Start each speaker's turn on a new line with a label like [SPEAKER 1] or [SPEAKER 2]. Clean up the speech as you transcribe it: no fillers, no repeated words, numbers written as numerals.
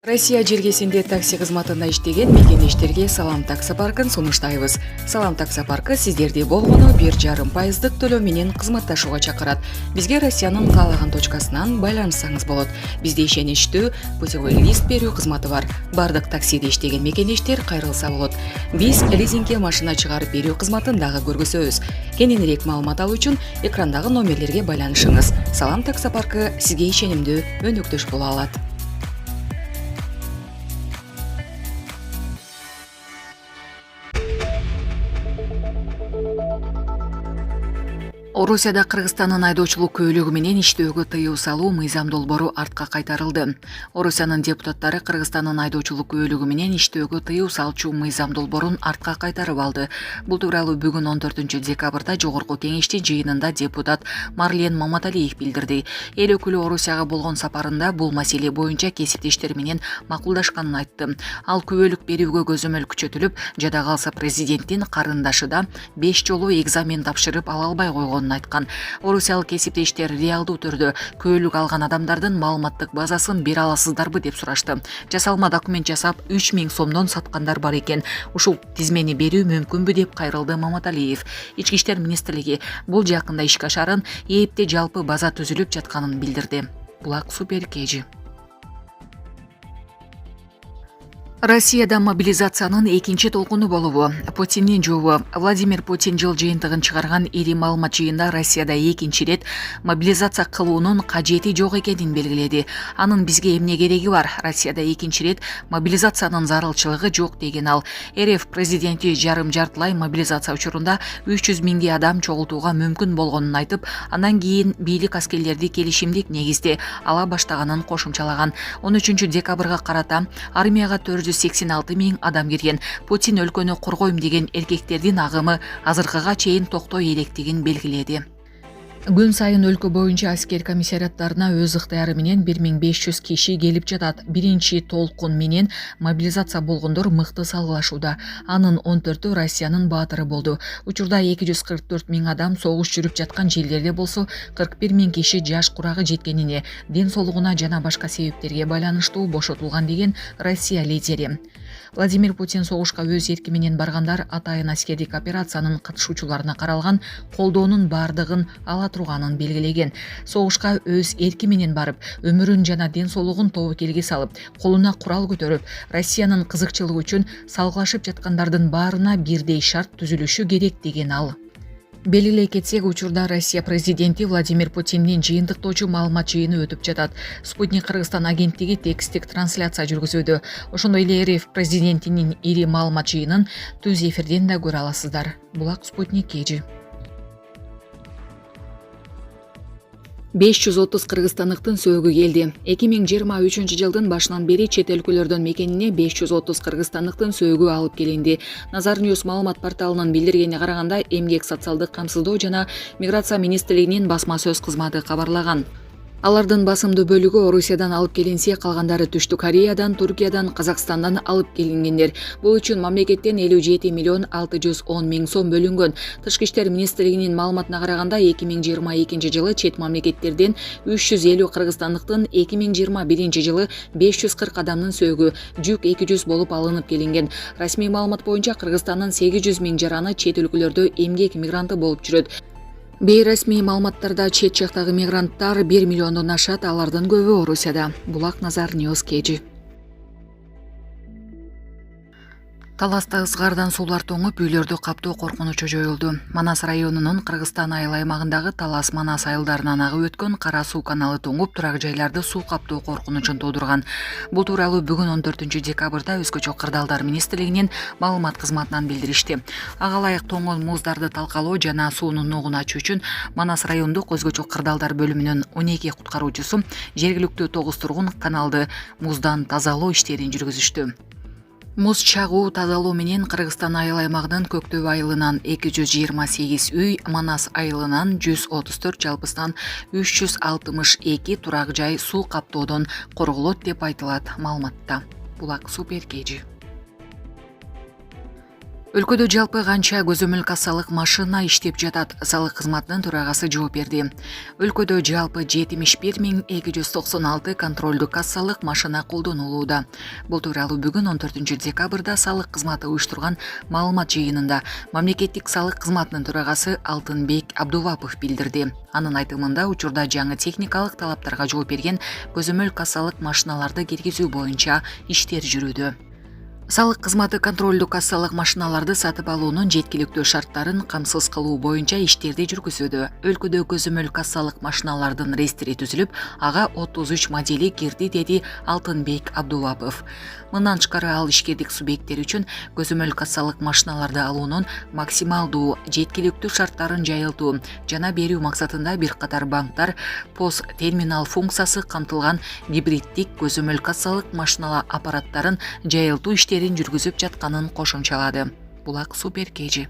[SPEAKER 1] Россия жергесинде такси кызматында иштеген мекендештерге Салам таксы паркын сунуштайбыз. Салам таксы паркы сиздерде болгону 1,5% төлөө менен кызматташууга чакырат. Бизге Россиянын каалаган точкасынан байланыссаңыз болот. Бизде ишеничтүү путевой лист берүү кызматы бар. Бардык таксиде иштеген мекендештер кайрылса болот. Биз лизингке машина чыгарып берүү кызматын дагы көргөзөбүз. Кененирээк маалымат алуу үчүн экрандагы номерлерге байланышыңыз. Салам таксы паркы сизге ишенимдүү өнөктөш боло алат. Орусияда Кыргызстандын айдоочулук көйлөгү менен иштөөгө тыюу салуу мыйзам долбоору артка кайтарылды. Орусиянын депутаттары Кыргызстандын айдоочулук көйлөгү менен иштөөгө тыюу салчу мыйзам долбоорун артка кайтарып алды. Бул тууралуу бүгүн 14-декабрда жогорку кеңештин жыйынында депутат Марлен Маматалиев билдирди. Эл өкүлү Орусияга болгон сапарында бул маселе боюнча кесиптештери менен макулдашканын айтты. Ал күбөлүк берүүгө көзөмөл күчөтүлүп, жада калса президенттин карындашы да 5 жолу экзамен тапшырып ала албай койгонун айткан. Орусиялык кесиптештер реалдуу түрдө көйлүк алган адамдардын маалыматтык базасын бере аласыздарбы деп сурашты. Жасалма документ жасап 3000 сомдон саткандар бар экен. Ушул тизмени берүү мүмкүнбү деп кайрылды Маматалиев. Ички иштер министрлиги бул жакында ишке ашарын, ээпте жалпы база түзүлүп жатканын билдирди. Булак Супер Кежи. Россияда мобилизациянын экинчи толкуну болобу? Путиндин жообу. Владимир Путин жыл жыйынтыгын чыгарган ири маалымат жыйында Россияда экинчи рет мобилизация кылуунун кажети жок экенин белгиледи. Анын бизге эмне кереги бар? Россияда экинчи рет мобилизациянын зарылчылыгы жок деген ал. РФ президенти жарым-жартылай мобилизация учурунда 300 миңдей адам чогултууга мүмкүн болгонун айтып, андан кийин бийлик аскерлерди келишимдик негизде ала баштаганын кошумчалаган. 13-декабрга карата армияга 486 миң адам кирген. Путин өлкөнү коргойм деген эркектердин агымы азыркыга чейин токтой электигин белгиледи. Күн сайын өлкө боюнча аскер комиссариаттарына өз ыктыяры менен 1500 киши келип жатат. Биринчи толкун менен мобилизация болгондор мыкты салгылашууда. Анын 14-ü Россиянын баатыры болду. Учурда 244 миң адам согуш жүрүп жаткан жерлерде болсо, 41 миң киши жаш курагы жеткенине, ден соолугуна жана башка себептерге байланыштуу бошотулган деген Россия лидери. Владимир Путин согушка өз эрки менен баргандар атайын аскердик операциянын катышуучуларына каралган колдоонун бардыгын ала турганын белгилеген. Согушка өз эрки менен барып, өмүрүн жана ден соолугун тобокелге салып, колуна курал көтөрүп, Россиянын кызыкчылыгы үчүн салгылашып жаткандардын баарына бирдей шарт түзүлүшү керек деген ал. Белгилей кетсек, учурда Россия президенти Владимир Путиндин жыйынтыктоочу маалымат жыйыны өтүп жатат. Спутник Кыргызстан агенттиги текстик трансляция жүргүзүүдө. Ошондой эле РФ президентинин ири маалымат жыйынын түз эфирден да көрө аласыздар. Булак Спутник Кежи. 530 кыргызстандыктын сөөгү келди. 2023 жылдын башынан бери чет өлкөлөрдөн мекенине 530 кыргызстандыктын сөөгү алып келинди. Назар Ньюс маалымат порталынын билдиргенине караганда, эмгек социалдык камсыздоо жана миграция министрлигинин басма сөз кызматы кабарлаган. Алардын басымдуу бөлүгү Орусиядан алып келинсе, калгандары Түштүк Кореядан, Туркиядан, Казакстандан алып келингендер. Бул үчүн мамлекеттен 57 миллион 610 миң сом бөлүнгөн. Тышкы иштер министрлигинин маалыматына караганда, 2022 жылы чет мамлекеттерден 350 кыргызстандыктын, 2021 жылы 540 адамдын сөөгү, жүк 200 болуп алынып келинген. Расмий маалымат боюнча Кыргызстандын 800 миң жараны чет өлкөлөрдө эмгек мигранты болуп жүрөт. Бейресмий маалыматтарда чет жактагы мигранттар 1 миллиондон ашат, алардын көбү Орусияда. Булак Назар Ньюс Кежи. Таласта ызгардан суулар тоңуп, үйлөрдү каптоо коркунучу жоюлду. Манас районунун Кыргызстан айыл аймагындагы Талас Манас айылдарынан агып өткөн Кара суу каналы тоңуп, турак жайларды суу каптоо коркунучун туудурган. Бул тууралуу бүгүн 14-декабрда Өзгөчө кырдаалдар министрлигинин маалымат кызматынан билдиришти. Ага ылайык тоңгон муздарды талкалоо жана суунун нугун ачуу үчүн Манас райондук Өзгөчө кырдаалдар бөлүмүнүн 12 куткаруучусу жергиликтүү 9 тургун каналды муздан тазалоо иштерин жүргүзүштү. Муз чагуу тазалоо менен Кыргызстан айыл аймагынын Көктөб айылынан 228 үй, Манас айылынан 134, жалпысынан 362 турак жай суу каптоодон корголот деп айтылат маалыматта. Булак Супер Кежи. Өлкөдө жалпы канча көзөмөл кассалык машина иштеп жатат? Салык кызматынын төрагасы жооп берди. Өлкөдө жалпы 71296 контролдуу кассалык машина колдонулууда. Бул тууралуу бүгүн 14 декабрда салык кызматы уюштурган маалымат жыйынында мамлекеттик салык кызматынын төрагасы Алтынбек Абдувапов билдирди. Анын айтымында учурда жаңы техникалык талаптарга жооп берген көзөмөл кассалык машиналарды киргизүү боюнча иштер жүрүүдө. Салык кызматы контролдуу кассалык машиналарды сатып алуунун жеткиликтүү шарттарын камсыз кылуу боюнча иштерди жүргүзүүдө. Өлкөдө көзөмөл кассалык машиналардын реестри түзүлүп, ага 33 модели кирди, деди Алтынбек Абдувапов. Мындан тышкары ал ишкердик субъекттер үчүн көзөмөл кассалык машиналарды алуунун максималдуу жеткиликтүү шарттарын жайылтуу жана берүү максатында бир катар банктар POS терминал функциясы камтылган гибриддик көзөмөл кассалык машина аппараттарын жайылтуу иштерин жүргүзүп жатканын кошумчалады. Булак Супер KG.